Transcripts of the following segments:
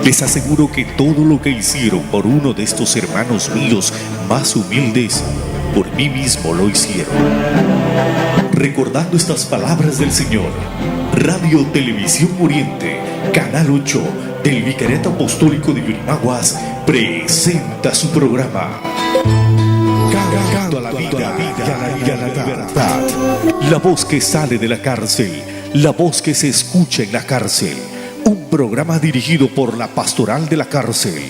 Les aseguro que todo lo que hicieron por uno de estos hermanos míos más humildes, por mí mismo lo hicieron. Recordando estas palabras del Señor, Radio Televisión Oriente, Canal 8 del Vicariato Apostólico de Yurimaguas, presenta su programa Canto a la vida y a la libertad. La voz que sale de la cárcel, la voz que se escucha en la cárcel. Un programa dirigido por la Pastoral de la Cárcel.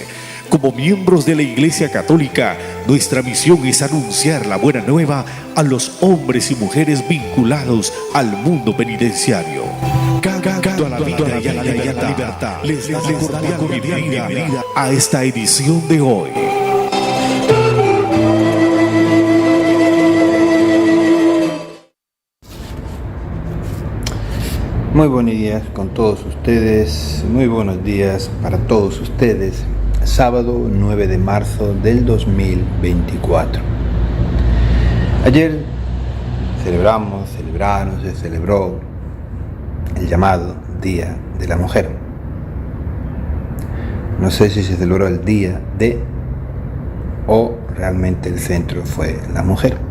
Como miembros de la Iglesia Católica, nuestra misión es anunciar la buena nueva a los hombres y mujeres vinculados al mundo penitenciario. Canto a la vida y a la libertad. Les da cordial bienvenida a esta edición de hoy. Muy buenos días con todos ustedes, muy buenos días para todos ustedes. Sábado 9 de marzo del 2024. Ayer se celebró el llamado Día de la Mujer. No sé si se celebró el día de o realmente el centro fue la mujer.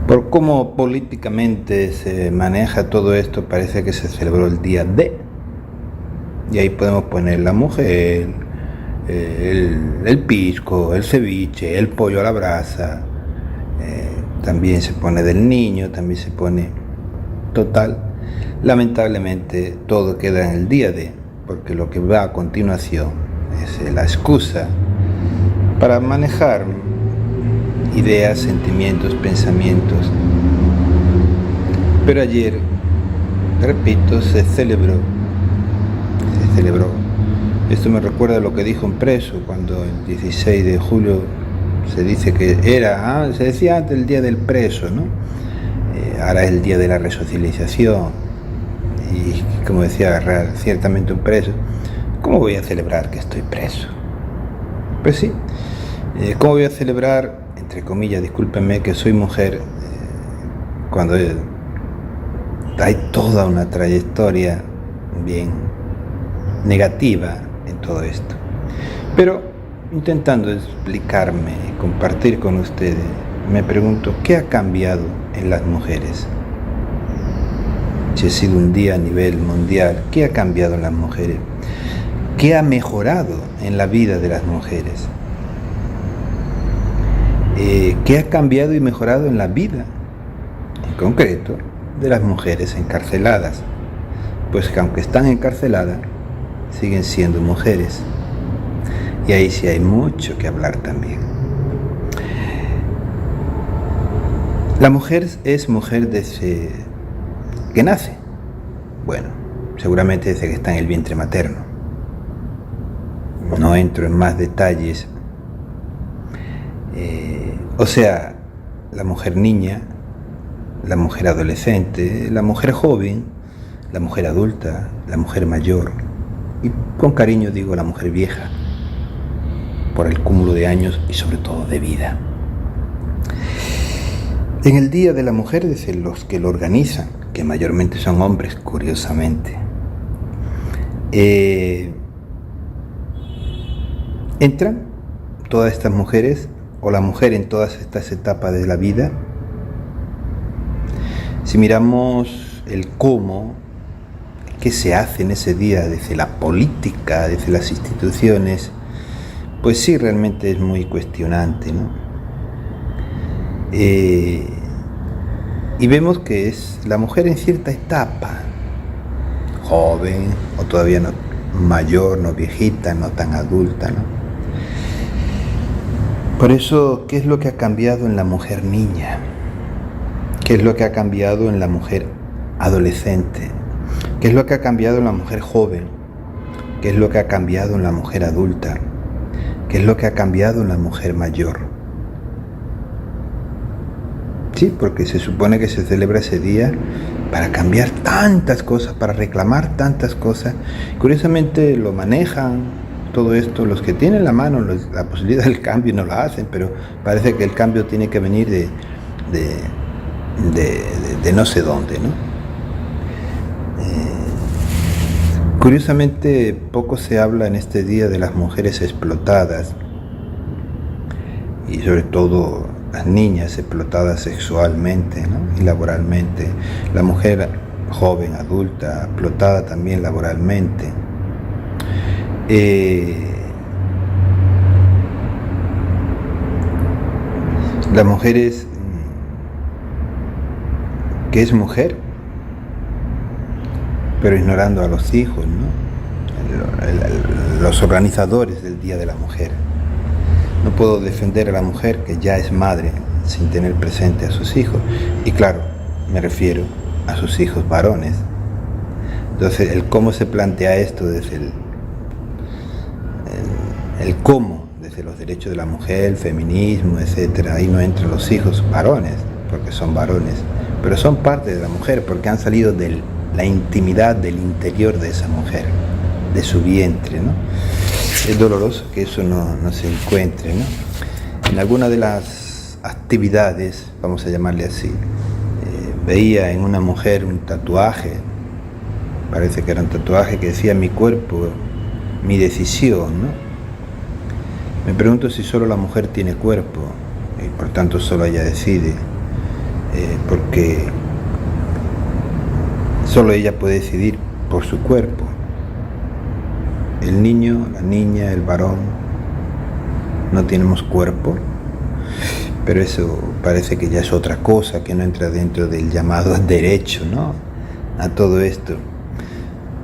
Por cómo políticamente se maneja todo esto, parece que se celebró el día de. Y ahí podemos poner la mujer, el pisco, el ceviche, el pollo a la brasa. También se pone del niño, también se pone total. Lamentablemente todo queda en el día de, porque lo que va a continuación es la excusa para manejar ideas, sentimientos, pensamientos. Pero ayer, repito, se celebró. Esto me recuerda a lo que dijo un preso cuando el 16 de julio se dice que se decía antes el día del preso, ¿no? Ahora es el día de la resocialización. Y como decía ciertamente un preso, ¿cómo voy a celebrar que estoy preso? Pues sí, ¿cómo voy a celebrar, entre comillas, discúlpenme, que soy mujer, cuando hay toda una trayectoria bien negativa en todo esto? Pero intentando explicarme, compartir con ustedes, me pregunto, ¿qué ha cambiado en las mujeres? Si ha sido un día a nivel mundial, ¿qué ha cambiado en las mujeres? ¿Qué ha mejorado en la vida de las mujeres? ¿Qué ha cambiado y mejorado en la vida, en concreto, de las mujeres encarceladas? Pues que aunque están encarceladas, siguen siendo mujeres. Y ahí sí hay mucho que hablar también. La mujer es mujer desde que nace. Bueno, seguramente desde que está en el vientre materno. No entro en más detalles. O sea, la mujer niña, la mujer adolescente, la mujer joven, la mujer adulta, la mujer mayor, y con cariño digo la mujer vieja, por el cúmulo de años y sobre todo de vida. En el Día de la Mujer, desde los que lo organizan, que mayormente son hombres, curiosamente, entran todas estas mujeres, o la mujer en todas estas etapas de la vida. Si miramos el cómo, qué se hace en ese día desde la política, desde las instituciones, pues sí, realmente es muy cuestionante, ¿no? Y vemos que es la mujer en cierta etapa, joven, o todavía no mayor, no viejita, no tan adulta, ¿no? Por eso, ¿qué es lo que ha cambiado en la mujer niña? ¿Qué es lo que ha cambiado en la mujer adolescente? ¿Qué es lo que ha cambiado en la mujer joven? ¿Qué es lo que ha cambiado en la mujer adulta? ¿Qué es lo que ha cambiado en la mujer mayor? Sí, porque se supone que se celebra ese día para cambiar tantas cosas, para reclamar tantas cosas. Curiosamente lo manejan todo esto los que tienen la mano, la posibilidad del cambio, no lo hacen, pero parece que el cambio tiene que venir de no sé dónde, ¿no? Curiosamente, poco se habla en este día de las mujeres explotadas y sobre todo las niñas explotadas sexualmente, ¿no? Y laboralmente. La mujer joven, adulta, explotada también laboralmente. Las mujeres, que es mujer, pero ignorando a los hijos, ¿no? Los organizadores del Día de la Mujer. No puedo defender a la mujer que ya es madre sin tener presente a sus hijos. Y claro, me refiero a sus hijos varones. Entonces, el cómo se plantea esto desde el cómo, desde los derechos de la mujer, el feminismo, etcétera, ahí no entran los hijos varones, porque son varones, pero son parte de la mujer, porque han salido de la intimidad del interior de esa mujer, de su vientre, ¿no? Es doloroso que eso no se encuentre, ¿no? En alguna de las actividades, vamos a llamarle así, veía en una mujer un tatuaje, parece que era un tatuaje que decía mi cuerpo, mi decisión, ¿no? Me pregunto si solo la mujer tiene cuerpo y por tanto solo ella decide, porque solo ella puede decidir por su cuerpo. El niño, la niña, el varón, no tenemos cuerpo, pero eso parece que ya es otra cosa que no entra dentro del llamado derecho, ¿no? A todo esto.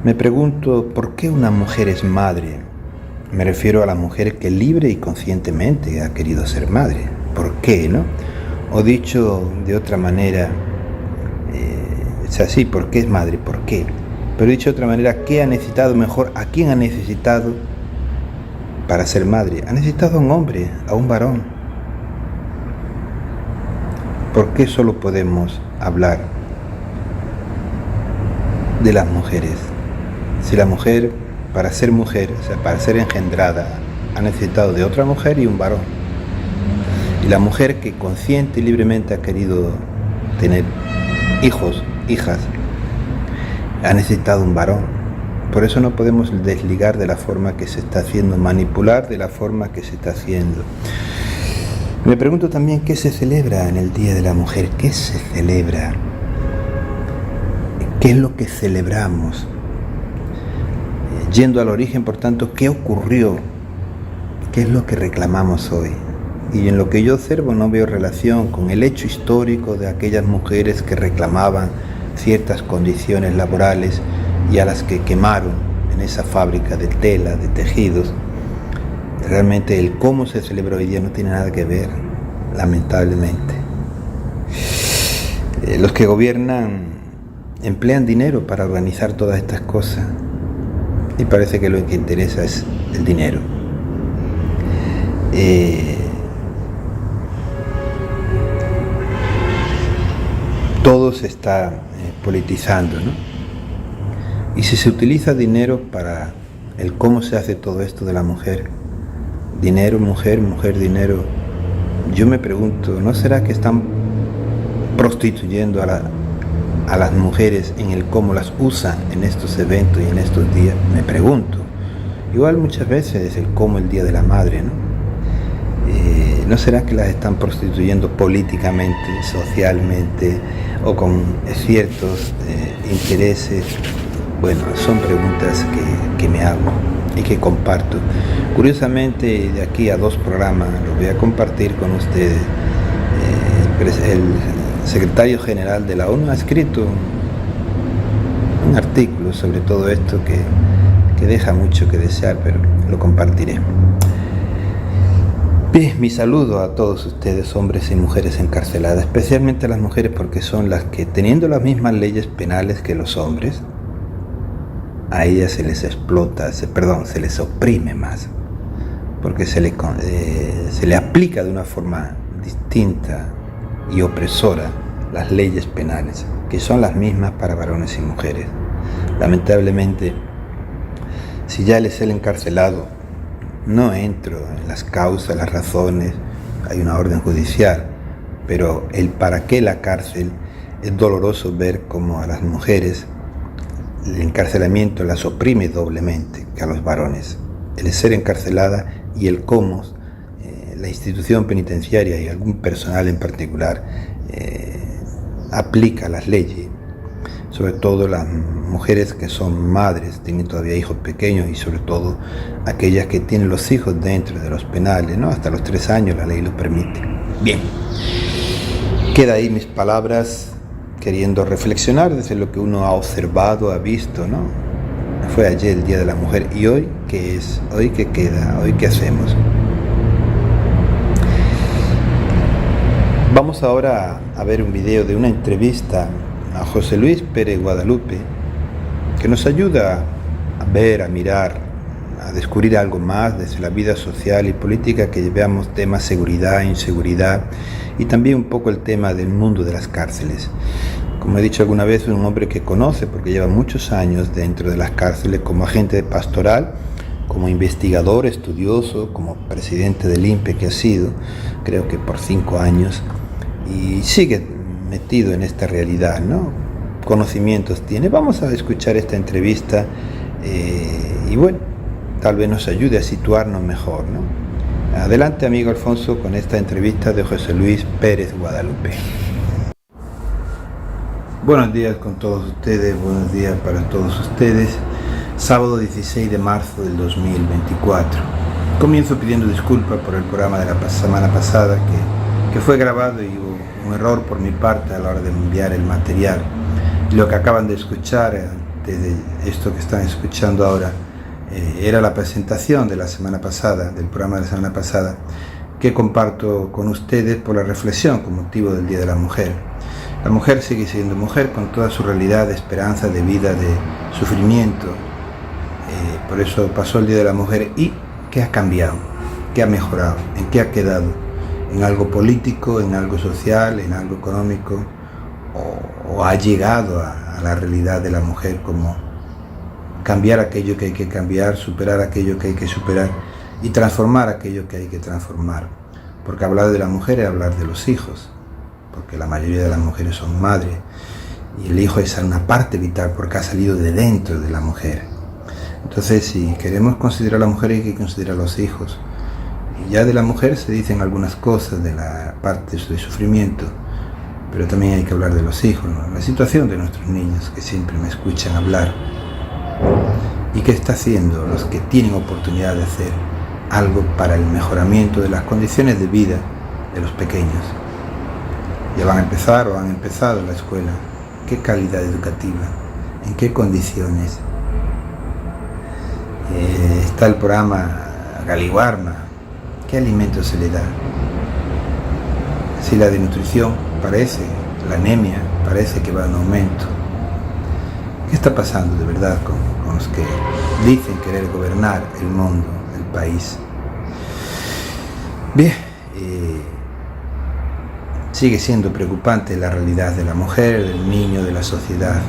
Me pregunto, ¿por qué una mujer es madre? Me refiero a la mujer que libre y conscientemente ha querido ser madre. ¿Por qué, no? O dicho de otra manera, es así, ¿por qué es madre? ¿Por qué? Pero dicho de otra manera, ¿qué ha necesitado mejor? ¿A quién ha necesitado para ser madre? Ha necesitado a un hombre, a un varón. ¿Por qué solo podemos hablar de las mujeres? Si la mujer, para ser mujer, o sea, para ser engendrada, ha necesitado de otra mujer y un varón. Y la mujer que consciente y libremente ha querido tener hijos, hijas, ha necesitado un varón. Por eso no podemos desligar de la forma que se está haciendo, manipular de la forma que se está haciendo. Me pregunto también qué se celebra en el Día de la Mujer. ¿Qué se celebra? ¿Qué es lo que celebramos? Yendo al origen, por tanto, ¿qué ocurrió? ¿Qué es lo que reclamamos hoy? Y en lo que yo observo no veo relación con el hecho histórico de aquellas mujeres que reclamaban ciertas condiciones laborales y a las que quemaron en esa fábrica de tela, de tejidos. Realmente el cómo se celebra hoy día no tiene nada que ver, lamentablemente. Los que gobiernan emplean dinero para organizar todas estas cosas y parece que lo que interesa es el dinero. Todo se está politizando, ¿no? Y si se utiliza dinero para el cómo se hace todo esto de la mujer, dinero, mujer, mujer, dinero, yo me pregunto, ¿no será que están prostituyendo a las mujeres en el cómo las usan en estos eventos y en estos días? Me pregunto. Igual muchas veces el cómo el Día de la Madre, ¿no? ¿No será que las están prostituyendo políticamente, socialmente o con ciertos intereses? Bueno, son preguntas que me hago y que comparto. Curiosamente, de aquí a 2 programas los voy a compartir con ustedes. El secretario general de la ONU ha escrito un artículo sobre todo esto que deja mucho que desear, pero lo compartiré. Bien, mi saludo a todos ustedes, hombres y mujeres encarceladas, especialmente a las mujeres porque son las que, teniendo las mismas leyes penales que los hombres, a ellas se les explota, se les oprime más, porque se le aplica de una forma distinta y opresora las leyes penales, que son las mismas para varones y mujeres. Lamentablemente, si ya él es el encarcelado, no entro en las causas, las razones, hay una orden judicial, pero el para qué la cárcel, es doloroso ver cómo a las mujeres el encarcelamiento las oprime doblemente que a los varones. El ser encarcelada y el cómo la institución penitenciaria y algún personal en particular aplica las leyes, sobre todo las mujeres que son madres, tienen todavía hijos pequeños, y sobre todo aquellas que tienen los hijos dentro de los penales, ¿no? Hasta los 3 años la ley lo permite. Bien, queda ahí mis palabras queriendo reflexionar desde lo que uno ha observado, ha visto, ¿no? Fue ayer el Día de la Mujer, y hoy, ¿qué es? ¿Hoy qué queda? ¿Hoy qué hacemos? Vamos ahora a ver un video de una entrevista a José Luis Pérez Guadalupe, que nos ayuda a ver, a mirar, a descubrir algo más desde la vida social y política, que veamos temas seguridad, inseguridad, y también un poco el tema del mundo de las cárceles. Como he dicho alguna vez, es un hombre que conoce, porque lleva muchos años dentro de las cárceles como agente pastoral, como investigador, estudioso, como presidente del INPE que ha sido, creo que por 5 años, y sigue metido en esta realidad, ¿no? Conocimientos tiene. Vamos a escuchar esta entrevista y bueno, tal vez nos ayude a situarnos mejor, ¿no? Adelante, amigo Alfonso, con esta entrevista de José Luis Pérez Guadalupe. Buenos días con todos ustedes, buenos días para todos ustedes. Sábado 16 de marzo del 2024. Comienzo pidiendo disculpas por el programa de la semana pasada que fue grabado y hubo un error por mi parte a la hora de enviar el material. Lo que acaban de escuchar, desde esto que están escuchando ahora, era la presentación de la semana pasada, del programa de la semana pasada, que comparto con ustedes por la reflexión con motivo del Día de la Mujer. La mujer sigue siendo mujer con toda su realidad de esperanza, de vida, de sufrimiento. Por eso pasó el Día de la Mujer. ¿Y qué ha cambiado? ¿Qué ha mejorado? ¿En qué ha quedado? ¿En algo político, en algo social, en algo económico? ¿O ha llegado a la realidad de la mujer como cambiar aquello que hay que cambiar, superar aquello que hay que superar y transformar aquello que hay que transformar? Porque hablar de la mujer es hablar de los hijos, porque la mayoría de las mujeres son madres y el hijo es una parte vital porque ha salido de dentro de la mujer. Entonces, si queremos considerar a la mujer, hay que considerar a los hijos. Y ya de la mujer se dicen algunas cosas de la parte de sufrimiento, pero también hay que hablar de los hijos, ¿no? La situación de nuestros niños que siempre me escuchan hablar. ¿Y qué está haciendo los que tienen oportunidad de hacer algo para el mejoramiento de las condiciones de vida de los pequeños? Ya van a empezar o han empezado la escuela. ¿Qué calidad educativa? ¿En qué condiciones? Está el programa Galiguarma. ¿Qué alimentos se le da? Si la desnutrición parece, la anemia parece que va en aumento. ¿Qué está pasando de verdad con los que dicen querer gobernar el mundo, el país? Bien, sigue siendo preocupante la realidad de la mujer, del niño, de la sociedad.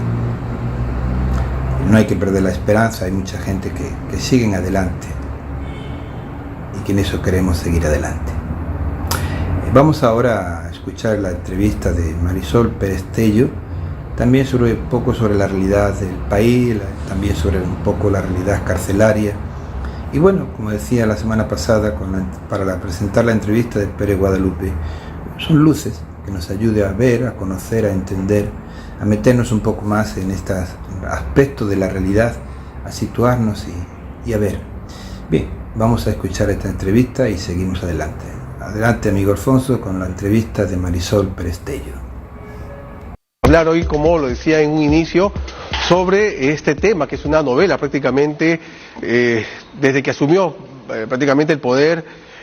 No hay que perder la esperanza, hay mucha gente que sigue adelante y que en eso queremos seguir adelante. Vamos ahora a escuchar la entrevista de Marisol Pérez Tello, también sobre un poco sobre la realidad del país, también sobre un poco la realidad carcelaria. Y bueno, como decía la semana pasada, para presentar la entrevista de Pérez Guadalupe, son luces que nos ayuden a ver, a conocer, a entender, a meternos un poco más en estos aspectos de la realidad, a situarnos y a ver. Bien, vamos a escuchar esta entrevista y seguimos adelante. Adelante, amigo Alfonso, con la entrevista de Marisol Pérez Tello. Hablar hoy, como lo decía en un inicio, sobre este tema, que es una novela prácticamente, desde que asumió prácticamente el poder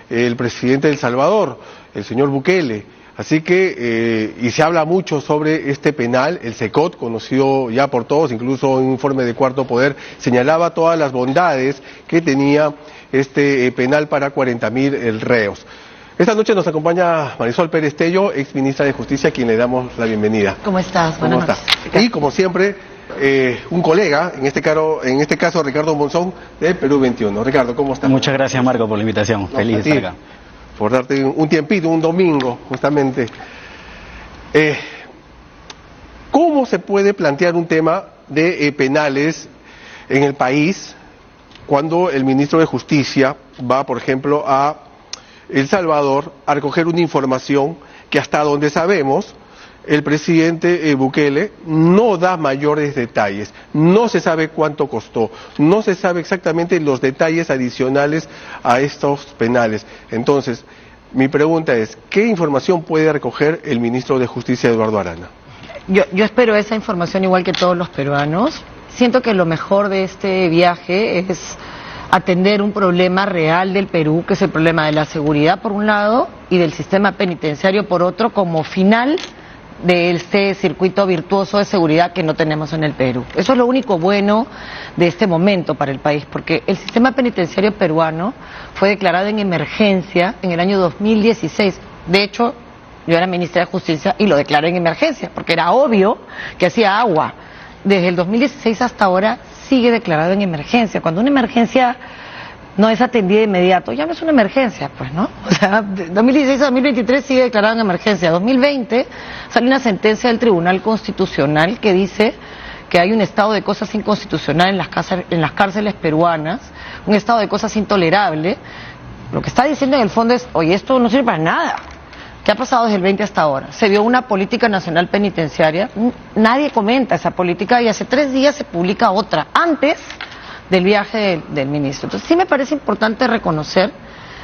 el presidente de El Salvador, el señor Bukele. Así que, y se habla mucho sobre este penal, el SECOT, conocido ya por todos, incluso en un informe de Cuarto Poder, señalaba todas las bondades que tenía este penal para 40.000 reos. Esta noche nos acompaña Marisol Pérez Tello, ex ministra de Justicia, a quien le damos la bienvenida. ¿Cómo estás? Buenas noches. Y como siempre, un colega, en este caso Ricardo Monzón, de Perú 21. Ricardo, ¿cómo estás? Muchas gracias, Marco, por la invitación. Feliz de estar acá. Por darte un tiempito, un domingo, justamente. ¿Cómo se puede plantear un tema de penales en el país cuando el ministro de Justicia va, por ejemplo, a El Salvador a recoger una información que hasta donde sabemos el presidente Bukele no da mayores detalles, no se sabe cuánto costó, no se sabe exactamente los detalles adicionales a estos penales. Entonces, mi pregunta es, ¿qué información puede recoger el ministro de Justicia, Eduardo Arana? Yo espero esa información igual que todos los peruanos. Siento que lo mejor de este viaje es atender un problema real del Perú, que es el problema de la seguridad por un lado y del sistema penitenciario por otro, como final de este circuito virtuoso de seguridad que no tenemos en el Perú. Eso es lo único bueno de este momento para el país, porque el sistema penitenciario peruano fue declarado en emergencia en el año 2016. De hecho, yo era ministra de Justicia y lo declaré en emergencia, porque era obvio que hacía agua. Desde el 2016 hasta ahora sigue declarado en emergencia. Cuando una emergencia no es atendida de inmediato, ya no es una emergencia, pues, ¿no? O sea, 2016 a 2023 sigue declarado en emergencia. 2020 sale una sentencia del Tribunal Constitucional que dice que hay un estado de cosas inconstitucional en las cárceles peruanas, un estado de cosas intolerable. Lo que está diciendo en el fondo es, oye, esto no sirve para nada. ¿Qué ha pasado desde el 20 hasta ahora? Se vio una política nacional penitenciaria, nadie comenta esa política y hace 3 días se publica otra, antes del viaje del ministro. Entonces sí me parece importante reconocer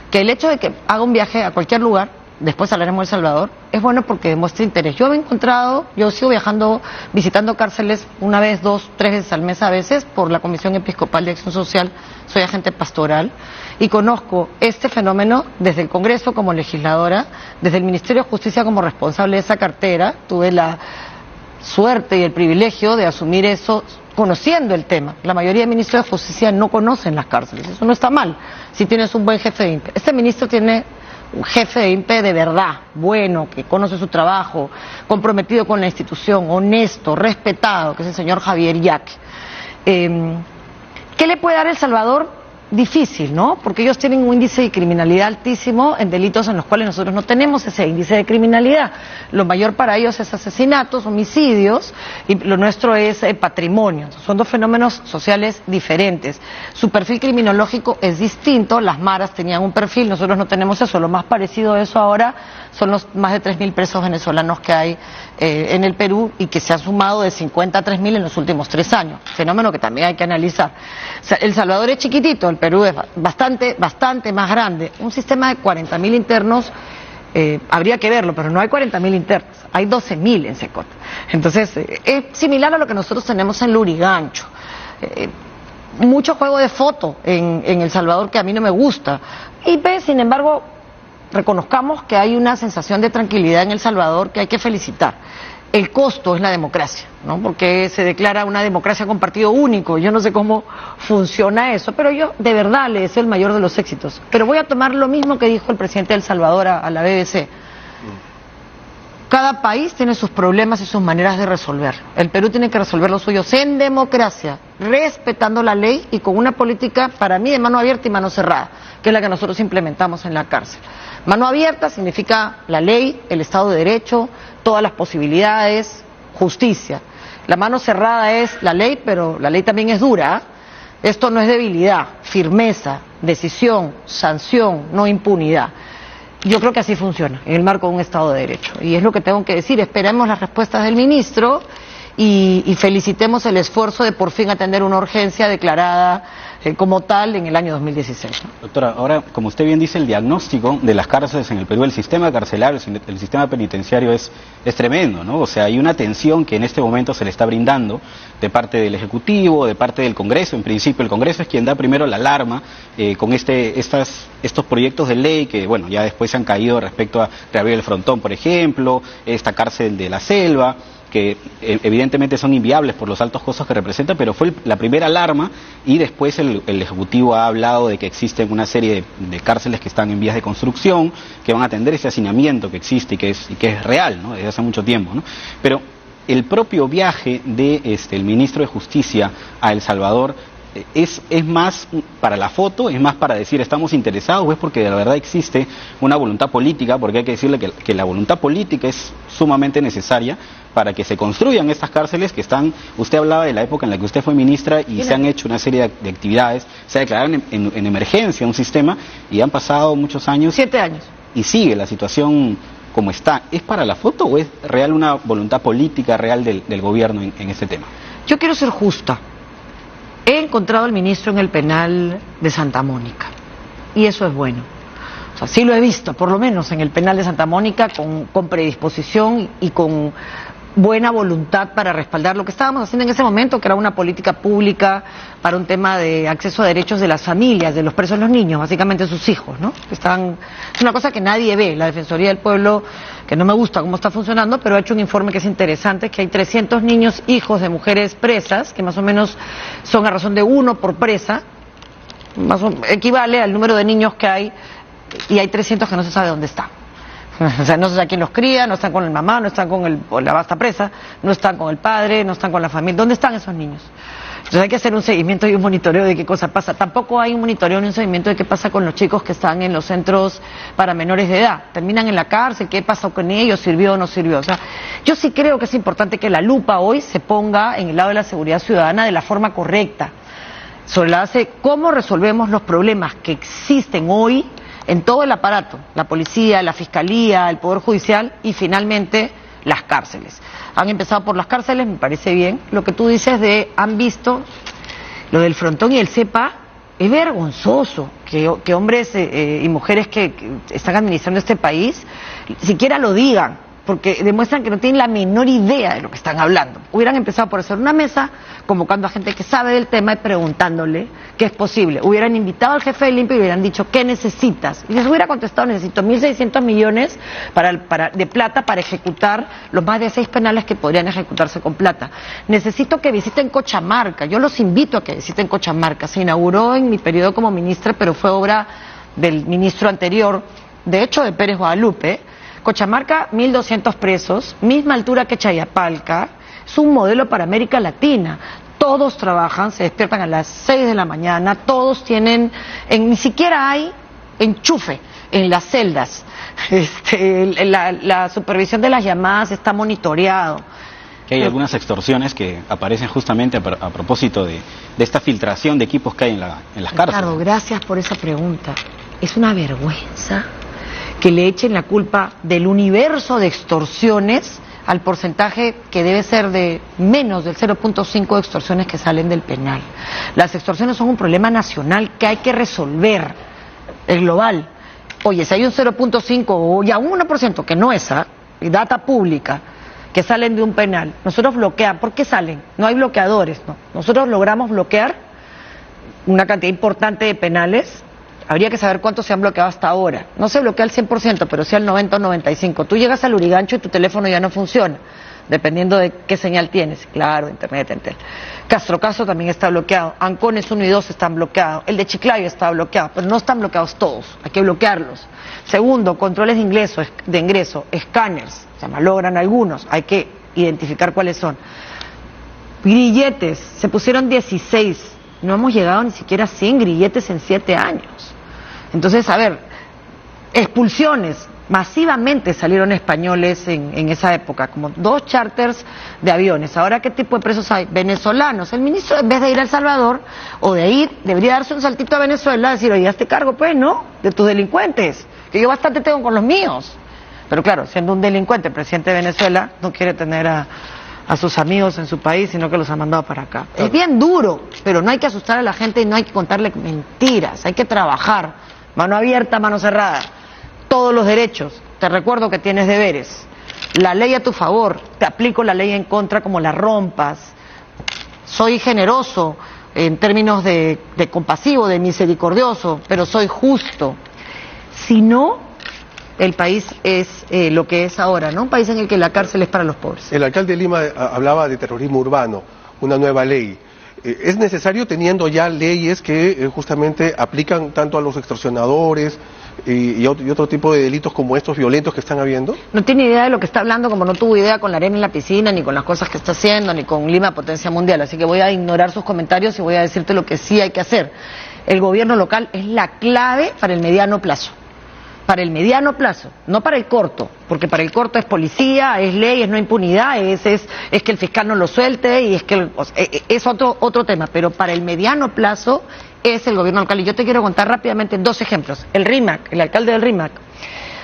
que el hecho de que haga un viaje a cualquier lugar, después hablaremos de El Salvador, es bueno porque demuestra interés. Yo sigo viajando, visitando cárceles 1 vez, 2, 3 veces al mes a veces, por la Comisión Episcopal de Acción Social, soy agente pastoral, y conozco este fenómeno desde el Congreso como legisladora, desde el Ministerio de Justicia como responsable de esa cartera. Tuve la suerte y el privilegio de asumir eso conociendo el tema. La mayoría de ministros de Justicia no conocen las cárceles, eso no está mal, si tienes un buen jefe de INPE. Este ministro tiene un jefe de INPE de verdad, bueno, que conoce su trabajo, comprometido con la institución, honesto, respetado, que es el señor Javier Yaque. ¿Qué le puede dar El Salvador? Difícil, ¿no? Porque ellos tienen un índice de criminalidad altísimo en delitos en los cuales nosotros no tenemos ese índice de criminalidad. Lo mayor para ellos es asesinatos, homicidios, y lo nuestro es patrimonio. Son 2 fenómenos sociales diferentes. Su perfil criminológico es distinto. Las maras tenían un perfil, nosotros no tenemos eso. Lo más parecido a eso ahora son los más de 3.000 presos venezolanos que hay en el Perú y que se han sumado de 50 a 3.000 en los últimos 3 años. Fenómeno que también hay que analizar. O sea, El Salvador es chiquitito, el Perú es bastante más grande. Un sistema de 40.000 internos, habría que verlo, pero no hay 40.000 internos, hay 12.000 en Secot. Entonces, es similar a lo que nosotros tenemos en Lurigancho. Mucho juego de foto en El Salvador que a mí no me gusta. Y sin embargo, reconozcamos que hay una sensación de tranquilidad en El Salvador que hay que felicitar. El costo es la democracia, ¿no? Porque se declara una democracia con partido único. Yo no sé cómo funciona eso, pero yo de verdad le deseo el mayor de los éxitos. Pero voy a tomar lo mismo que dijo el presidente de El Salvador a la BBC. Cada país tiene sus problemas y sus maneras de resolver. El Perú tiene que resolver los suyos en democracia, respetando la ley y con una política, para mí, de mano abierta y mano cerrada, que es la que nosotros implementamos en la cárcel. Mano abierta significa la ley, el Estado de Derecho, todas las posibilidades, justicia. La mano cerrada es la ley, pero la ley también es dura. Esto no es debilidad, firmeza, decisión, sanción, no impunidad. Yo creo que así funciona, en el marco de un Estado de Derecho. Y es lo que tengo que decir. Esperemos las respuestas del ministro y felicitemos el esfuerzo de por fin atender una urgencia declarada como tal en el año 2016. ¿no? Doctora, ahora, como usted bien dice, el diagnóstico de las cárceles en el Perú, el sistema carcelario, el sistema penitenciario es tremendo, ¿no? O sea, hay una atención que en este momento se le está brindando de parte del Ejecutivo, de parte del Congreso. En principio, el Congreso es quien da primero la alarma con estos proyectos de ley que, bueno, ya después se han caído respecto a reabrir el Frontón, por ejemplo, esta cárcel de la Selva, que evidentemente son inviables por los altos costos que representan, pero fue la primera alarma y después el Ejecutivo ha hablado de que existen una serie de cárceles que están en vías de construcción, que van a atender ese hacinamiento que existe y que es real, ¿no? Desde hace mucho tiempo, ¿no? Pero el propio viaje de el ministro de Justicia a El Salvador ¿Es más para la foto, es más para decir estamos interesados, o es porque de verdad existe una voluntad política? Porque hay que decirle que la voluntad política es sumamente necesaria para que se construyan estas cárceles que están. Usted hablaba de la época en la que usted fue ministra y se han hecho una serie de actividades, se declararon en emergencia un sistema y han pasado muchos años. 7 años. Y sigue la situación como está. ¿Es para la foto o es real una voluntad política real del gobierno en este tema? Yo quiero ser justa. He encontrado al ministro en el penal de Santa Mónica y eso es bueno. O sea, sí lo he visto, por lo menos en el penal de Santa Mónica, con predisposición y con buena voluntad para respaldar lo que estábamos haciendo en ese momento, que era una política pública para un tema de acceso a derechos de las familias, de los presos, los niños, básicamente sus hijos, ¿no? Es una cosa que nadie ve. La Defensoría del Pueblo, que no me gusta cómo está funcionando, pero ha hecho un informe que es interesante, que hay 300 niños, hijos de mujeres presas, que más o menos son a razón de 1 por presa, equivale al número de niños que hay, y hay 300 que no se sabe dónde están. O sea, no se sabe quién los cría, no están con el mamá, no están con la basta presa, no están con el padre, no están con la familia. ¿Dónde están esos niños? Entonces hay que hacer un seguimiento y un monitoreo de qué cosa pasa. Tampoco hay un monitoreo ni un seguimiento de qué pasa con los chicos que están en los centros para menores de edad. Terminan en la cárcel, qué pasó con ellos, sirvió o no sirvió. O sea, yo sí creo que es importante que la lupa hoy se ponga en el lado de la seguridad ciudadana de la forma correcta. Sobre la base, cómo resolvemos los problemas que existen hoy en todo el aparato, la policía, la fiscalía, el poder judicial y finalmente las cárceles. Han empezado por las cárceles, me parece bien. Lo que tú dices han visto lo del Frontón y el CEPA, es vergonzoso que hombres y mujeres que están administrando este país siquiera lo digan, porque demuestran que no tienen la menor idea de lo que están hablando. Hubieran empezado por hacer una mesa, convocando a gente que sabe del tema y preguntándole qué es posible. Hubieran invitado al jefe de limpio y hubieran dicho, ¿qué necesitas? Y les hubiera contestado, necesito 1.600 millones de plata para ejecutar los más de 6 penales que podrían ejecutarse con plata. Necesito que visiten Cochamarca. Yo los invito a que visiten Cochamarca. Se inauguró en mi periodo como ministra, pero fue obra del ministro anterior, de hecho de Pérez Guadalupe. Cochamarca, 1.200 presos, misma altura que Chayapalca, es un modelo para América Latina. Todos trabajan, se despiertan a las 6 de la mañana, todos tienen, ni siquiera hay enchufe en las celdas. La supervisión de las llamadas está monitoreado. Que hay algunas extorsiones que aparecen justamente a propósito de esta filtración de equipos que hay en las cárceles. Ricardo, gracias por esa pregunta. Es una vergüenza que le echen la culpa del universo de extorsiones al porcentaje que debe ser de menos del 0.5 de extorsiones que salen del penal. Las extorsiones son un problema nacional que hay que resolver, el global. Oye, si hay un 0.5 o ya un 1%, que no es data pública, que salen de un penal, nosotros bloqueamos. ¿Por qué salen? No hay bloqueadores, no. Nosotros logramos bloquear una cantidad importante de penales. Habría que saber cuántos se han bloqueado hasta ahora. No se bloquea al 100%, pero sí al 90 o 95. Tú llegas al Lurigancho y tu teléfono ya no funciona, dependiendo de qué señal tienes. Claro, internet, Entel. Castrocaso también está bloqueado. Ancones 1 y 2 están bloqueados. El de Chiclayo está bloqueado, pero no están bloqueados todos. Hay que bloquearlos. Segundo, controles de ingreso, escáneres. Se malogran algunos. Hay que identificar cuáles son. Grilletes. Se pusieron 16. No hemos llegado ni siquiera a 100 grilletes en 7 años. Entonces, a ver, expulsiones, masivamente salieron españoles en esa época, como 2 charters de aviones. Ahora, ¿qué tipo de presos hay? Venezolanos. El ministro, en vez de ir a El Salvador, debería darse un saltito a Venezuela, decir, oye, hazte cargo, pues, ¿no?, de tus delincuentes, que yo bastante tengo con los míos. Pero claro, siendo un delincuente, el presidente de Venezuela no quiere tener a sus amigos en su país, sino que los ha mandado para acá. Claro. Es bien duro, pero no hay que asustar a la gente y no hay que contarle mentiras, hay que trabajar. Mano abierta, mano cerrada. Todos los derechos. Te recuerdo que tienes deberes. La ley a tu favor. Te aplico la ley en contra como la rompas. Soy generoso en términos de compasivo, de misericordioso, pero soy justo. Si no, el país es lo que es ahora, ¿no? Un país en el que la cárcel es para los pobres. El alcalde de Lima hablaba de terrorismo urbano, una nueva ley. ¿Es necesario teniendo ya leyes que justamente aplican tanto a los extorsionadores y otro tipo de delitos como estos violentos que están habiendo? No tiene idea de lo que está hablando, como no tuvo idea con la arena en la piscina, ni con las cosas que está haciendo, ni con Lima Potencia Mundial. Así que voy a ignorar sus comentarios y voy a decirte lo que sí hay que hacer. El gobierno local es la clave para el mediano plazo. Para el mediano plazo, no para el corto, porque para el corto es policía, es ley, es no impunidad, es que el fiscal no lo suelte y es otro tema, pero para el mediano plazo es el gobierno local. Y yo te quiero contar rápidamente 2 ejemplos. El RIMAC, el alcalde del RIMAC,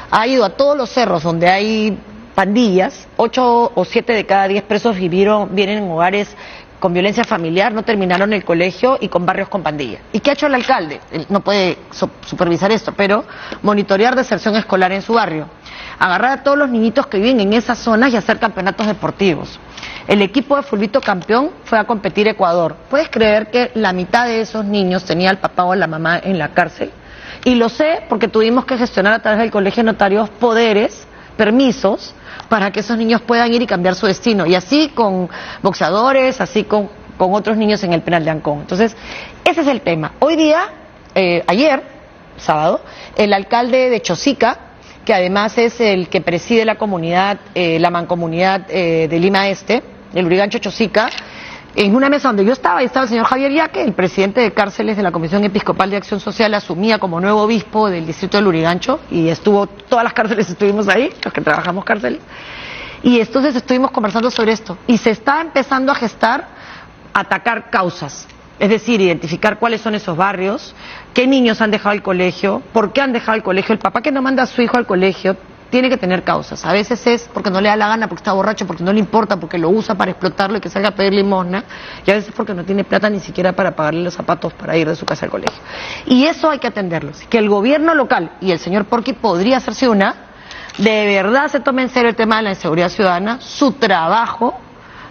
ha ido a todos los cerros donde hay pandillas, 8 o 7 de cada 10 presos vienen en hogares con violencia familiar, no terminaron el colegio y con barrios con pandillas. ¿Y qué ha hecho el alcalde? Él no puede supervisar esto, pero monitorear deserción escolar en su barrio. Agarrar a todos los niñitos que viven en esas zonas y hacer campeonatos deportivos. El equipo de fulbito campeón fue a competir a Ecuador. ¿Puedes creer que la mitad de esos niños tenía al papá o la mamá en la cárcel? Y lo sé porque tuvimos que gestionar a través del Colegio de Notarios poderes, permisos, para que esos niños puedan ir y cambiar su destino. Y así con boxeadores, así con otros niños en el penal de Ancón. Entonces, ese es el tema. Hoy día, ayer, sábado, el alcalde de Chosica, que además es el que preside la comunidad, la mancomunidad de Lima Este, el Lurigancho Chosica, en una mesa donde yo estaba, ahí estaba el señor Javier Yaque, el presidente de cárceles de la Comisión Episcopal de Acción Social, asumía como nuevo obispo del distrito de Lurigancho, y todas las cárceles estuvimos ahí, los que trabajamos cárceles, y entonces estuvimos conversando sobre esto, y se está empezando a gestar, atacar causas, es decir, identificar cuáles son esos barrios, qué niños han dejado el colegio, por qué han dejado el colegio, el papá que no manda a su hijo al colegio, tiene que tener causas. A veces es porque no le da la gana, porque está borracho, porque no le importa, porque lo usa para explotarlo y que salga a pedir limosna, y a veces porque no tiene plata ni siquiera para pagarle los zapatos para ir de su casa al colegio. Y eso hay que atenderlo. Que el gobierno local, y el señor Porqui podría hacerse de verdad se tome en serio el tema de la inseguridad ciudadana. Su trabajo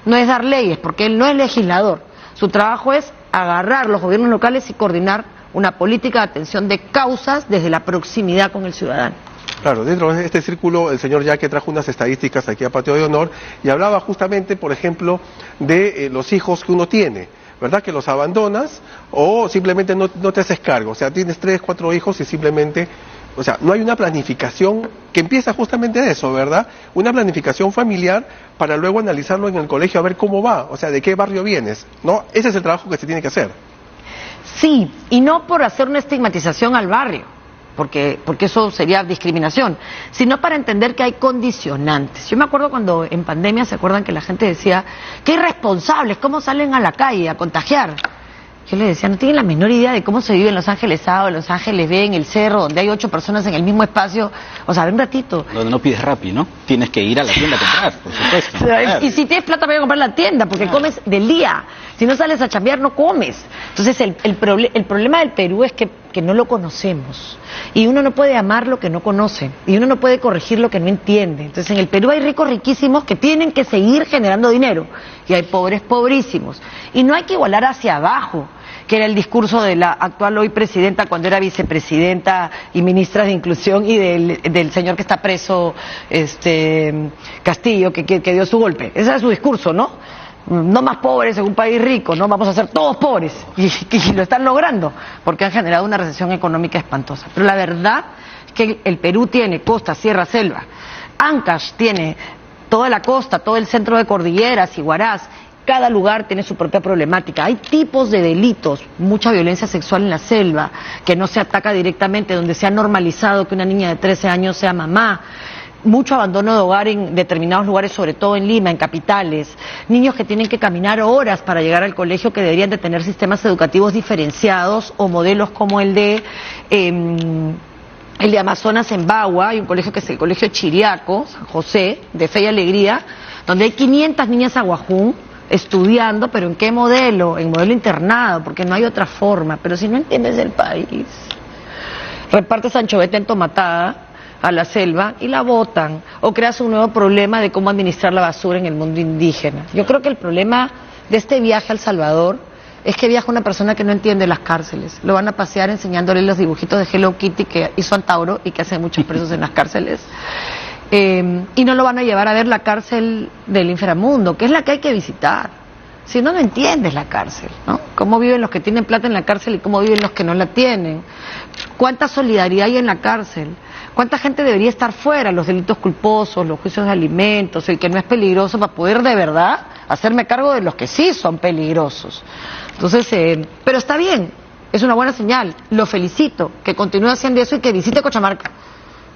no es dar leyes, porque él no es legislador. Su trabajo es agarrar los gobiernos locales y coordinar una política de atención de causas desde la proximidad con el ciudadano. Claro, dentro de este círculo el señor Yaque trajo unas estadísticas aquí a Patio de Honor y hablaba justamente, por ejemplo, de los hijos que uno tiene, ¿verdad? Que los abandonas o simplemente no te haces cargo. O sea, tienes 3, 4 hijos y simplemente, o sea, no hay una planificación que empieza justamente de eso, ¿verdad? Una planificación familiar para luego analizarlo en el colegio a ver cómo va, o sea, de qué barrio vienes, ¿no? Ese es el trabajo que se tiene que hacer. Sí, y no por hacer una estigmatización al barrio, porque eso sería discriminación, sino para entender que hay condicionantes. Yo me acuerdo cuando en pandemia, ¿se acuerdan que la gente decía, qué irresponsables, cómo salen a la calle a contagiar? Yo les decía, no tienen la menor idea de cómo se vive en Los Ángeles A o en Los Ángeles B, en el cerro, donde hay 8 personas en el mismo espacio. O sea, ven un ratito. Donde no pides Rappi, ¿no? Tienes que ir a la tienda a comprar, por supuesto. Y si tienes plata para ir a comprar la tienda, porque comes del día. Si no sales a chambear, no comes. Entonces, el problema del Perú es que no lo conocemos. Y uno no puede amar lo que no conoce. Y uno no puede corregir lo que no entiende. Entonces, en el Perú hay ricos riquísimos que tienen que seguir generando dinero. Y hay pobres pobrísimos. Y no hay que igualar hacia abajo, que era el discurso de la actual hoy presidenta cuando era vicepresidenta y ministra de Inclusión, y del señor que está preso, Castillo, que dio su golpe. Ese era su discurso, ¿no? No más pobres en un país rico, ¿no? Vamos a ser todos pobres. Y lo están logrando, porque han generado una recesión económica espantosa. Pero la verdad es que el Perú tiene costa, sierra, selva. Ancash tiene toda la costa, todo el centro de cordilleras y Huaraz. Cada lugar tiene su propia problemática. Hay tipos de delitos, mucha violencia sexual en la selva, que no se ataca directamente, donde se ha normalizado que una niña de 13 años sea mamá. Mucho abandono de hogar en determinados lugares, sobre todo en Lima, en capitales. Niños que tienen que caminar horas para llegar al colegio, que deberían de tener sistemas educativos diferenciados o modelos como el de Amazonas en Bagua. Hay un colegio que es el Colegio Chiriaco, San José, de Fe y Alegría, donde hay 500 niñas aguajún estudiando, pero ¿en qué modelo? En modelo internado, porque no hay otra forma. Pero si no entiendes el país, repartes anchoveta entomatada a la selva y la botan, o creas un nuevo problema de cómo administrar la basura en el mundo indígena. Yo creo que el problema de este viaje a El Salvador es que viaja una persona que no entiende las cárceles. Lo van a pasear enseñándole los dibujitos de Hello Kitty que hizo Antauro y que hace muchos presos en las cárceles. Y no lo van a llevar a ver la cárcel del inframundo, que es la que hay que visitar. Si no, no entiendes la cárcel, ¿no? Cómo viven los que tienen plata en la cárcel y cómo viven los que no la tienen. ¿Cuánta solidaridad hay en la cárcel? ¿Cuánta gente debería estar fuera? Los delitos culposos, los juicios de alimentos, el que no es peligroso, para poder de verdad hacerme cargo de los que sí son peligrosos. Entonces, pero está bien, es una buena señal, lo felicito, que continúe haciendo eso y que visite Cajamarca,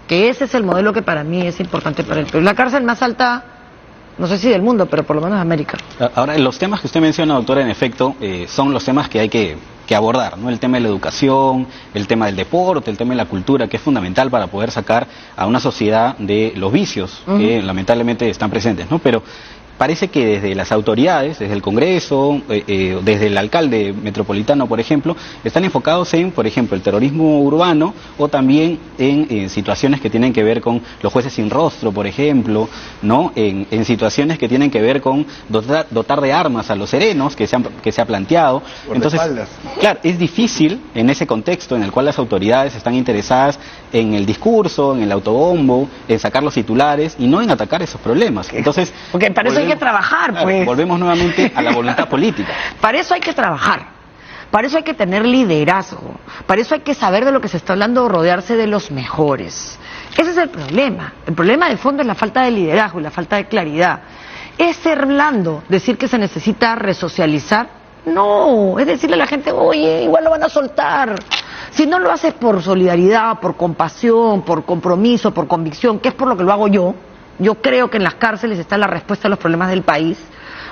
que ese es el modelo que para mí es importante para el Perú. La cárcel más alta, no sé si del mundo, pero por lo menos de América. Ahora, los temas que usted menciona, doctora, en efecto, son los temas que hay que abordar, ¿no? El tema de la educación, el tema del deporte, el tema de la cultura, que es fundamental para poder sacar a una sociedad de los vicios que lamentablemente están presentes, ¿no? Pero parece que desde las autoridades, desde el Congreso, desde el alcalde metropolitano, por ejemplo, están enfocados en, por ejemplo, el terrorismo urbano o también en situaciones que tienen que ver con los jueces sin rostro, por ejemplo, ¿no? En situaciones que tienen que ver con dotar de armas a los serenos, que se ha planteado. Entonces, claro, es difícil en ese contexto en el cual las autoridades están interesadas en el discurso, en el autobombo, en sacar los titulares y no en atacar esos problemas. Entonces, porque para eso hay que trabajar, claro, pues. Volvemos nuevamente a la voluntad política. Para eso hay que trabajar, para eso hay que tener liderazgo, para eso hay que saber de lo que se está hablando, rodearse de los mejores. Ese es el problema. El problema de fondo es la falta de liderazgo y la falta de claridad. ¿Es ser blando decir que se necesita resocializar? No, es decirle a la gente, oye, igual lo van a soltar. Si no lo haces por solidaridad, por compasión, por compromiso, por convicción, que es por lo que lo hago yo creo que en las cárceles está la respuesta a los problemas del país.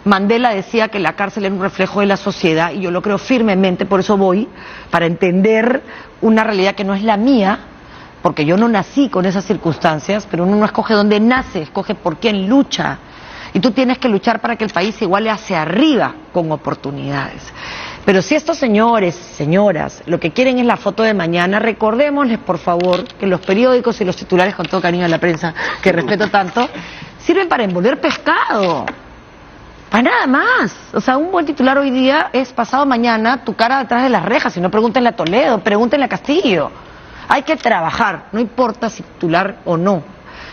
Mandela decía que la cárcel era un reflejo de la sociedad y yo lo creo firmemente, por eso voy, para entender una realidad que no es la mía, porque yo no nací con esas circunstancias, pero uno no escoge dónde nace, escoge por quién lucha. Y tú tienes que luchar para que el país se iguale hacia arriba con oportunidades. Pero si estos señores, señoras, lo que quieren es la foto de mañana, recordémosles, por favor, que los periódicos y los titulares, con todo cariño a la prensa, que respeto tanto, sirven para envolver pescado. Para nada más. O sea, un buen titular hoy día es pasado mañana tu cara detrás de las rejas. Si no, pregúntenle a Toledo, pregúntenle a Castillo. Hay que trabajar, no importa si titular o no.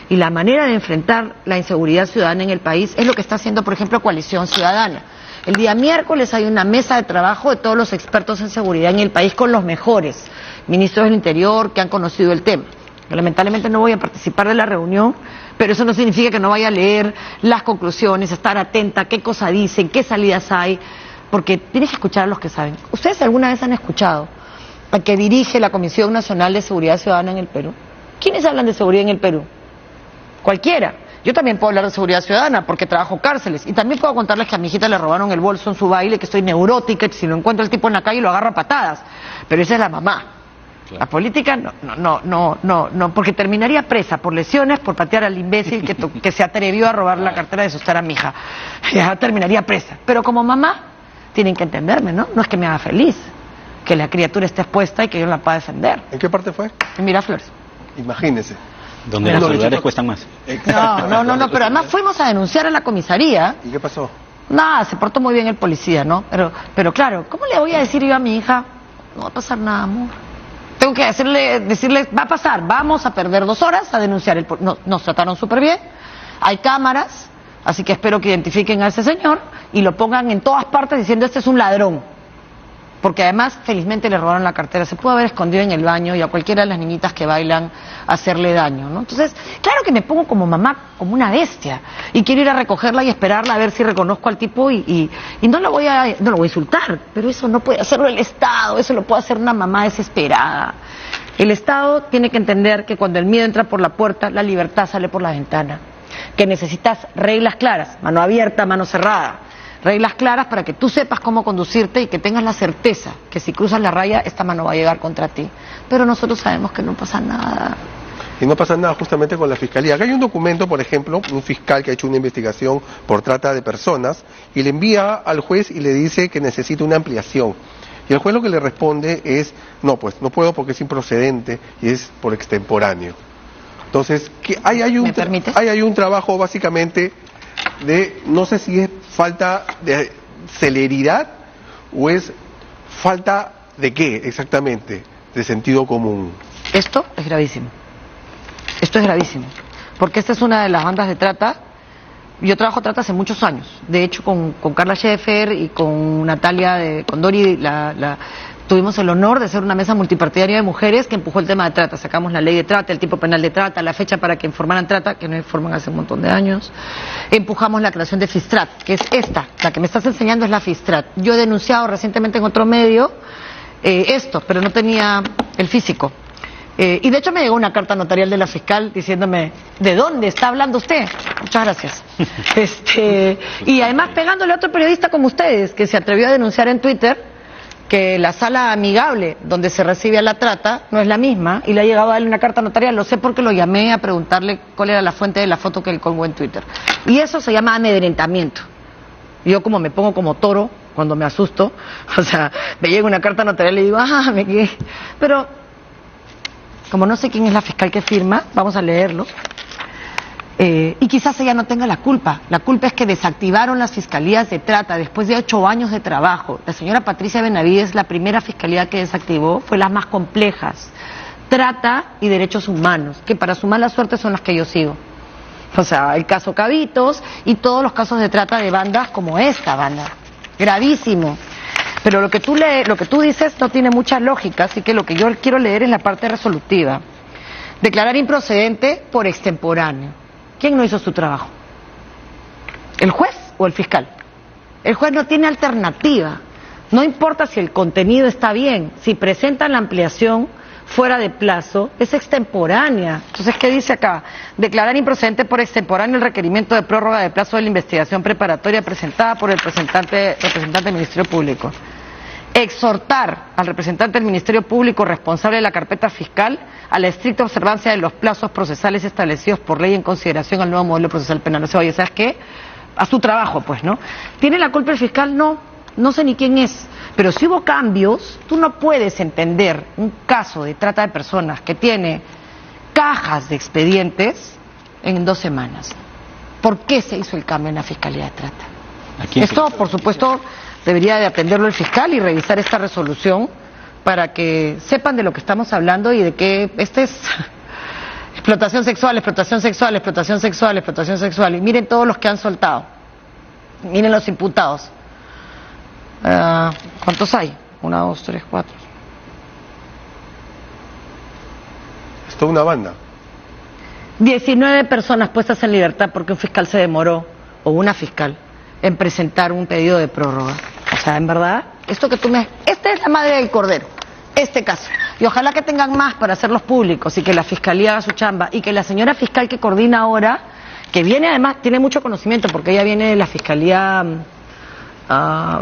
Y la manera de enfrentar la inseguridad ciudadana en el país es lo que está haciendo, por ejemplo, Coalición Ciudadana. El día miércoles hay una mesa de trabajo de todos los expertos en seguridad en el país con los mejores ministros del Interior que han conocido el tema. Yo, lamentablemente no voy a participar de la reunión, pero eso no significa que no vaya a leer las conclusiones, estar atenta a qué cosa dicen, qué salidas hay, porque tienes que escuchar a los que saben. ¿Ustedes alguna vez han escuchado al que dirige la Comisión Nacional de Seguridad Ciudadana en el Perú? ¿Quiénes hablan de seguridad en el Perú? Cualquiera. Yo también puedo hablar de seguridad ciudadana porque trabajo cárceles y también puedo contarles que a mi hijita le robaron el bolso en su baile, que estoy neurótica, que si lo encuentro el tipo en la calle lo agarro a patadas, pero esa es la mamá. Claro. La política no, porque terminaría presa por lesiones, por patear al imbécil que se atrevió a robar la cartera de asustar a mi hija. Ya terminaría presa. Pero como mamá tienen que entenderme, ¿no? No es que me haga feliz que la criatura esté expuesta y que yo la pueda defender. ¿En qué parte fue? En Miraflores. Imagínese. Donde los celulares cuestan más. No, pero además fuimos a denunciar a la comisaría. ¿Y qué pasó? Nada, se portó muy bien el policía, ¿no? Pero claro, ¿cómo le voy a decir yo a mi hija? No va a pasar nada, amor. Tengo que decirle, va a pasar, vamos a perder 2 horas a denunciar. Nos trataron súper bien, hay cámaras, así que espero que identifiquen a ese señor y lo pongan en todas partes diciendo este es un ladrón. Porque además, felizmente le robaron la cartera, se pudo haber escondido en el baño y a cualquiera de las niñitas que bailan hacerle daño, ¿no? Entonces, claro que me pongo como mamá, como una bestia, y quiero ir a recogerla y esperarla a ver si reconozco al tipo y no lo voy a insultar, pero eso no puede hacerlo el Estado, eso lo puede hacer una mamá desesperada. El Estado tiene que entender que cuando el miedo entra por la puerta, la libertad sale por la ventana, que necesitas reglas claras, mano abierta, mano cerrada. Reglas claras para que tú sepas cómo conducirte y que tengas la certeza que si cruzas la raya, esta mano va a llegar contra ti. Pero nosotros sabemos que no pasa nada. Y no pasa nada justamente con la fiscalía. Acá hay un documento, por ejemplo, un fiscal que ha hecho una investigación por trata de personas y le envía al juez y le dice que necesita una ampliación. Y el juez lo que le responde es, no, pues no puedo porque es improcedente y es por extemporáneo. Entonces, ¿me permites? Hay un trabajo básicamente de, no sé si es falta de celeridad o es falta de qué exactamente, de sentido común. Esto es gravísimo, porque esta es una de las bandas de trata Yo trabajo trata hace muchos años. De hecho, con Carla Schaeffer y con Natalia Condori tuvimos el honor de ser una mesa multipartidaria de mujeres que empujó el tema de trata. Sacamos la ley de trata, el tipo penal de trata, la fecha para que informaran trata, que no informan hace un montón de años. Empujamos la creación de FISTRAT, que es esta, la que me estás enseñando es la FISTRAT. Yo he denunciado recientemente en otro medio esto, pero no tenía el físico. Y de hecho me llegó una carta notarial de la fiscal diciéndome, ¿de dónde está hablando usted? Muchas gracias. Y además pegándole a otro periodista como ustedes, que se atrevió a denunciar en Twitter que la sala amigable donde se recibe a la trata no es la misma, y le ha llegado a él una carta notarial. Lo sé porque lo llamé a preguntarle cuál era la fuente de la foto que él colgó en Twitter. Y eso se llama amedrentamiento. Yo como me pongo como toro cuando me asusto, o sea, me llega una carta notarial y digo, me quedé. Pero como no sé quién es la fiscal que firma, vamos a leerlo. Y quizás ella no tenga la culpa. La culpa es que desactivaron las fiscalías de trata después de 8 años de trabajo. La señora Patricia Benavides, la primera fiscalía que desactivó, fue las más complejas. Trata y derechos humanos, que para su mala suerte son las que yo sigo. O sea, el caso Cabitos y todos los casos de trata de bandas como esta banda. Gravísimo. Pero lo que tú dices no tiene mucha lógica, así que lo que yo quiero leer es la parte resolutiva. Declarar improcedente por extemporáneo. ¿Quién no hizo su trabajo? ¿El juez o el fiscal? El juez no tiene alternativa. No importa si el contenido está bien, si presentan la ampliación fuera de plazo, es extemporánea. Entonces, ¿qué dice acá? Declarar improcedente por extemporáneo el requerimiento de prórroga de plazo de la investigación preparatoria presentada por el representante del Ministerio Público. Exhortar al representante del Ministerio Público responsable de la carpeta fiscal a la estricta observancia de los plazos procesales establecidos por ley en consideración al nuevo modelo procesal penal. O sea, oye, ¿sabes qué? A su trabajo, pues, ¿no? ¿Tiene la culpa el fiscal? No sé ni quién es. Pero si hubo cambios, tú no puedes entender un caso de trata de personas que tiene cajas de expedientes en 2 semanas. ¿Por qué se hizo el cambio en la Fiscalía de Trata? Esto, por supuesto, debería de atenderlo el fiscal y revisar esta resolución para que sepan de lo que estamos hablando y de que este es explotación sexual, explotación sexual, explotación sexual, explotación sexual. Y miren todos los que han soltado. Miren los imputados. ¿Cuántos hay? 1, 2, 3, 4. Es toda una banda. 19 personas puestas en libertad porque un fiscal se demoró, o una fiscal, en presentar un pedido de prórroga. O sea, en verdad, esta es la madre del cordero, este caso. Y ojalá que tengan más para hacerlos públicos y que la fiscalía haga su chamba y que la señora fiscal que coordina ahora, que viene además, tiene mucho conocimiento porque ella viene de la fiscalía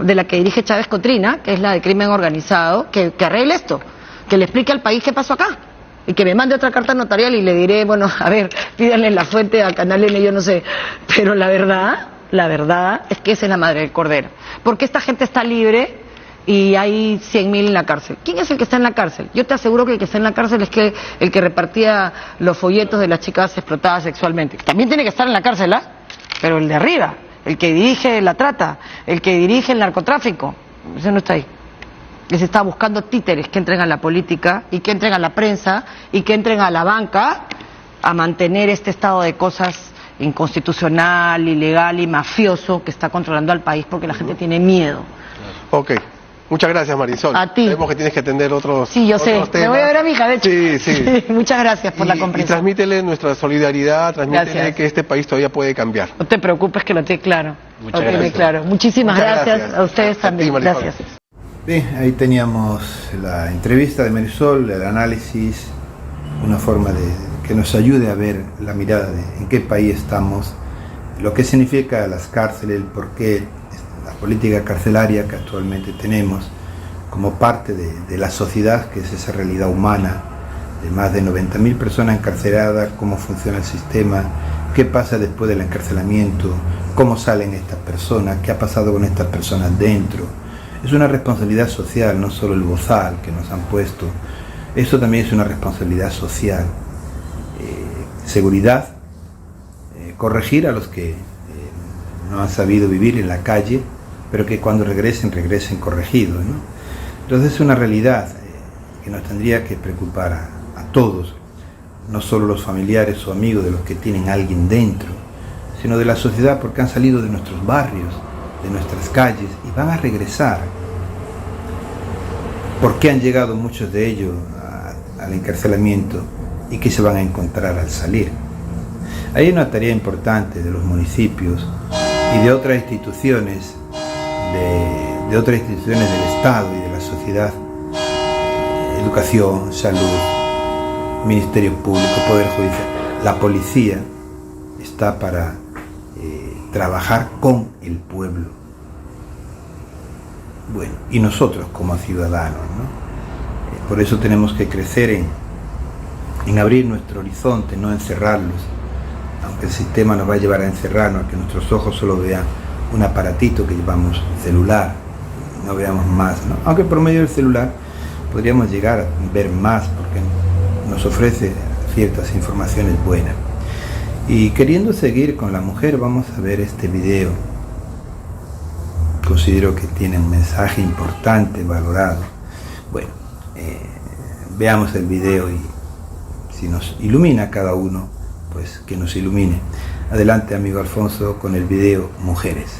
de la que dirige Chávez Cotrina, que es la de crimen organizado, que arregle esto, que le explique al país qué pasó acá y que me mande otra carta notarial y le diré, bueno, a ver, pídanle la fuente a Canal N, yo no sé, pero la verdad es que esa es la madre del cordero, porque esta gente está libre y hay 100.000 en la cárcel. ¿Quién es el que está en la cárcel? Yo te aseguro que el que está en la cárcel es el que repartía los folletos de las chicas explotadas sexualmente. También tiene que estar en la cárcel, pero el de arriba, el que dirige la trata, el que dirige el narcotráfico, ese no está ahí. Ese está buscando títeres que entren a la política y que entren a la prensa y que entren a la banca a mantener este estado de cosas inconstitucional, ilegal y mafioso que está controlando al país porque la gente tiene miedo. Ok. Muchas gracias, Marisol. A ti. Sabemos que tienes que atender otros Sí, yo sé. temas. Me voy a ver a mi hija, de hecho. Sí. Muchas gracias por la Y comprensión. transmítele nuestra solidaridad, transmítele Gracias. que este país todavía puede cambiar. No te preocupes que lo tiene claro. Muchas Lo tiene gracias. claro. Muchísimas Muchas gracias. gracias. A ustedes A ti, también. Marisol. Gracias. Bien, ahí teníamos la entrevista de Marisol, el análisis, una forma de que nos ayude a ver la mirada de en qué país estamos, lo que significa las cárceles, el porqué, la política carcelaria que actualmente tenemos como parte de la sociedad, que es esa realidad humana de más de 90.000 personas encarceladas, cómo funciona el sistema, qué pasa después del encarcelamiento, cómo salen estas personas, qué ha pasado con estas personas dentro. Es una responsabilidad social, no solo el bozal que nos han puesto, eso también es una responsabilidad social. Seguridad, corregir a los que no han sabido vivir en la calle, pero que cuando regresen corregidos, ¿no? Entonces es una realidad que nos tendría que preocupar a todos, no solo los familiares o amigos de los que tienen a alguien dentro, sino de la sociedad, porque han salido de nuestros barrios, de nuestras calles, y van a regresar. ¿Por qué han llegado muchos de ellos al encarcelamiento y qué se van a encontrar al salir? Hay una tarea importante de los municipios y de otras instituciones, de otras instituciones del Estado y de la sociedad: educación, salud, Ministerio Público, Poder Judicial. La policía está para trabajar con el pueblo. Bueno, y nosotros como ciudadanos, ¿no? Por eso tenemos que crecer en abrir nuestro horizonte, no encerrarlos, aunque el sistema nos va a llevar a encerrarnos, a que nuestros ojos solo vean un aparatito que llevamos, celular, no veamos más, ¿no? Aunque por medio del celular podríamos llegar a ver más, porque nos ofrece ciertas informaciones buenas. Y queriendo seguir con la mujer, vamos a ver este video. Considero que tiene un mensaje importante, valorado. Bueno, veamos el video y si nos ilumina a cada uno, pues que nos ilumine. Adelante, amigo Alfonso, con el video Mujeres.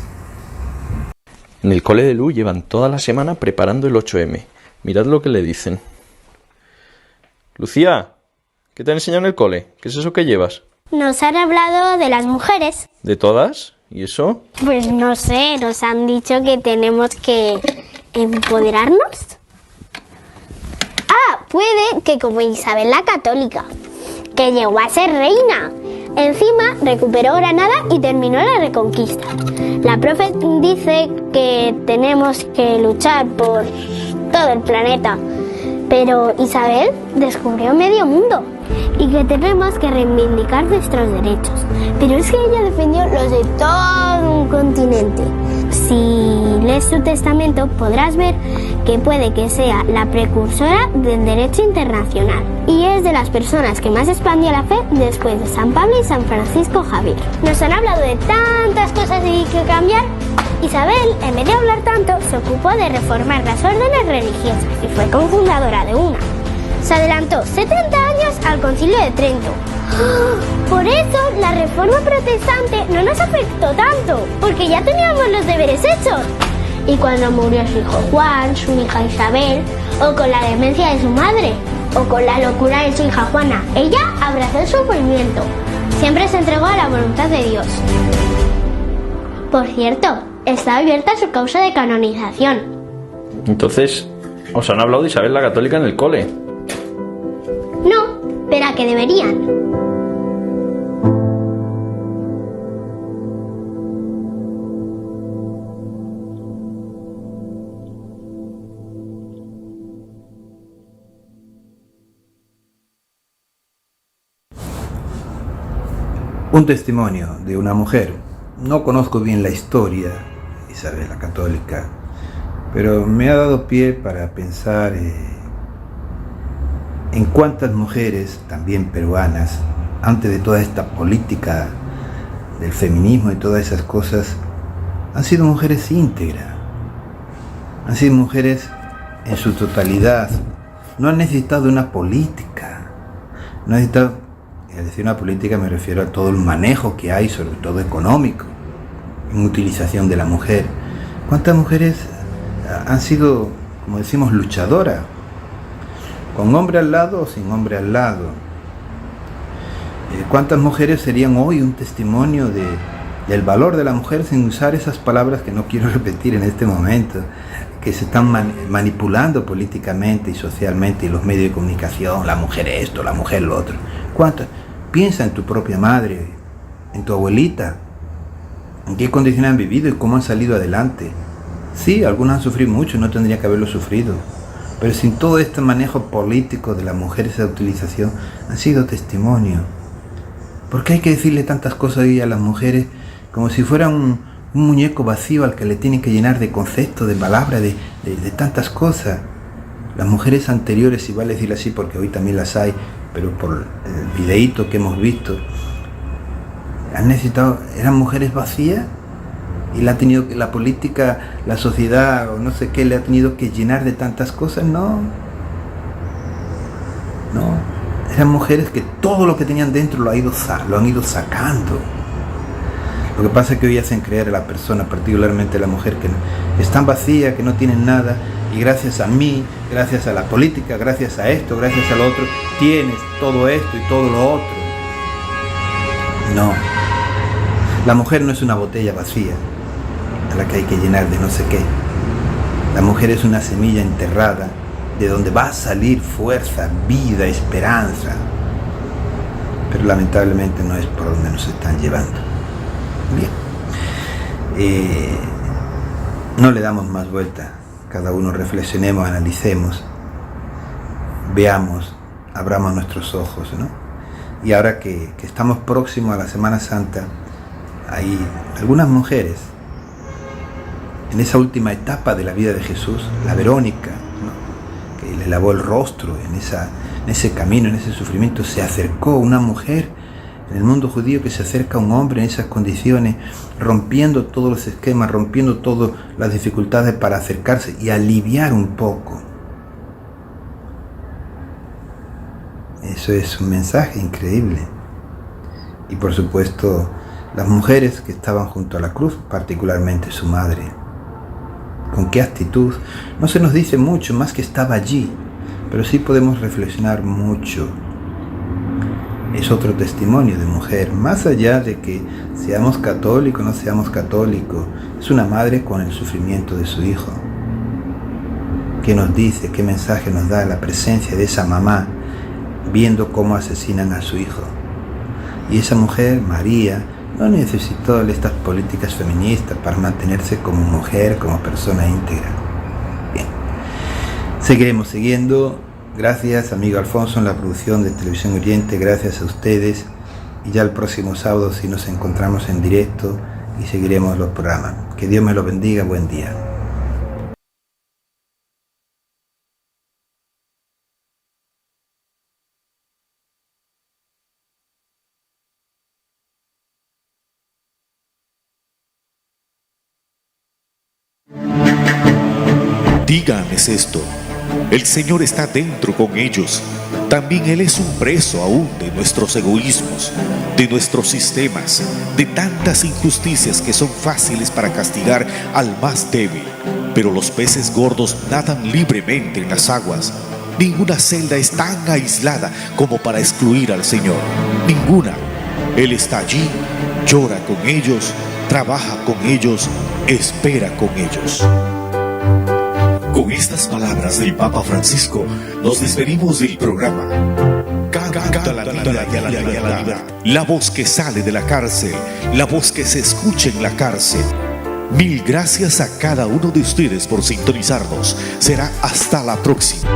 En el cole de Lu llevan toda la semana preparando el 8M. Mirad lo que le dicen. Lucía, ¿qué te han enseñado en el cole? ¿Qué es eso que llevas? Nos han hablado de las mujeres. ¿De todas? ¿Y eso? Pues no sé, nos han dicho que tenemos que empoderarnos. Ah, puede que como Isabel la Católica, que llegó a ser reina. Encima recuperó Granada y terminó la Reconquista. La profe dice que tenemos que luchar por todo el planeta, pero Isabel descubrió medio mundo y que tenemos que reivindicar nuestros derechos. Pero es que ella defendió los de todo un continente. Si lees su testamento podrás ver que puede que sea la precursora del derecho internacional y es de las personas que más expandió la fe después de San Pablo y San Francisco Javier. Nos han hablado de tantas cosas y que cambiar. Isabel, en vez de hablar tanto, se ocupó de reformar las órdenes religiosas y fue cofundadora de una. Se adelantó 70 años al Concilio de Trento. Por eso la reforma protestante no nos afectó tanto, porque ya teníamos los deberes hechos. Y cuando murió su hijo Juan, su hija Isabel, o con la demencia de su madre, o con la locura de su hija Juana, ella abrazó el sufrimiento. Siempre se entregó a la voluntad de Dios. Por cierto, está abierta su causa de canonización. Entonces, ¿os han hablado de Isabel la Católica en el cole? No, pero a que deberían. Un testimonio de una mujer. No conozco bien la historia de Isabel la Católica, pero me ha dado pie para pensar en cuántas mujeres, también peruanas, antes de toda esta política del feminismo y todas esas cosas, han sido mujeres íntegras, han sido mujeres en su totalidad, no han necesitado una política, no han necesitado, al decir una política me refiero a todo el manejo que hay, sobre todo económico, en utilización de la mujer. ¿Cuántas mujeres han sido, como decimos, luchadoras? ¿Con hombre al lado o sin hombre al lado? ¿Cuántas mujeres serían hoy un testimonio del valor de la mujer sin usar esas palabras que no quiero repetir en este momento, que se están manipulando políticamente y socialmente y los medios de comunicación, la mujer esto, la mujer lo otro? ¿Cuántas? Piensa en tu propia madre, en tu abuelita, en qué condiciones han vivido y cómo han salido adelante. Sí, algunas han sufrido mucho y no tendrían que haberlo sufrido, pero sin todo este manejo político de la mujer, esa utilización, han sido testimonio. ¿Por qué hay que decirle tantas cosas hoy a las mujeres como si fueran un muñeco vacío al que le tienen que llenar de conceptos, de palabras, de tantas cosas? Las mujeres anteriores, si vale decirlo así porque hoy también las hay, pero por el videíto que hemos visto, eran mujeres vacías y la política, la sociedad o no sé qué le ha tenido que llenar de tantas cosas. No, eran mujeres que todo lo que tenían dentro lo han ido sacando. Lo que pasa es que hoy hacen creer a la persona, particularmente a la mujer, que están vacías, que no tienen nada, y gracias a mí, gracias a la política, gracias a esto, gracias a lo otro, tienes todo esto y todo lo otro. No. La mujer no es una botella vacía a la que hay que llenar de no sé qué. La mujer es una semilla enterrada de donde va a salir fuerza, vida, esperanza. Pero lamentablemente no es por donde nos están llevando. Bien. No le damos más vuelta. Cada uno reflexionemos, analicemos, veamos, abramos nuestros ojos, ¿no? Y ahora que estamos próximos a la Semana Santa, hay algunas mujeres en esa última etapa de la vida de Jesús, la Verónica, ¿no?, que le lavó el rostro en ese camino, en ese sufrimiento, se acercó una mujer en el mundo judío que se acerca a un hombre en esas condiciones, rompiendo todos los esquemas, rompiendo todas las dificultades para acercarse y aliviar un poco. Eso es un mensaje increíble. Y por supuesto, las mujeres que estaban junto a la cruz, particularmente su madre. ¿Con qué actitud? No se nos dice mucho, más que estaba allí, pero sí podemos reflexionar mucho. Es otro testimonio de mujer, más allá de que seamos católicos o no seamos católicos, es una madre con el sufrimiento de su hijo. ¿Qué nos dice? ¿Qué mensaje nos da la presencia de esa mamá viendo cómo asesinan a su hijo? Y esa mujer, María, no necesitó de estas políticas feministas para mantenerse como mujer, como persona íntegra. Bien, seguiremos siguiendo. Gracias, amigo Alfonso, en la producción de Televisión Oriente, gracias a ustedes. Y ya el próximo sábado sí nos encontramos en directo y seguiremos los programas. Que Dios me lo bendiga, buen día. Díganles esto: el Señor está dentro con ellos. También Él es un preso aún de nuestros egoísmos, de nuestros sistemas, de tantas injusticias que son fáciles para castigar al más débil. Pero los peces gordos nadan libremente en las aguas. Ninguna celda es tan aislada como para excluir al Señor. Ninguna. Él está allí, llora con ellos, trabaja con ellos, espera con ellos. Con estas palabras del Papa Francisco, nos despedimos del programa. Canta la vida y a la libertad. La voz que sale de la cárcel, la voz que se escucha en la cárcel. Mil gracias a cada uno de ustedes por sintonizarnos. Será hasta la próxima.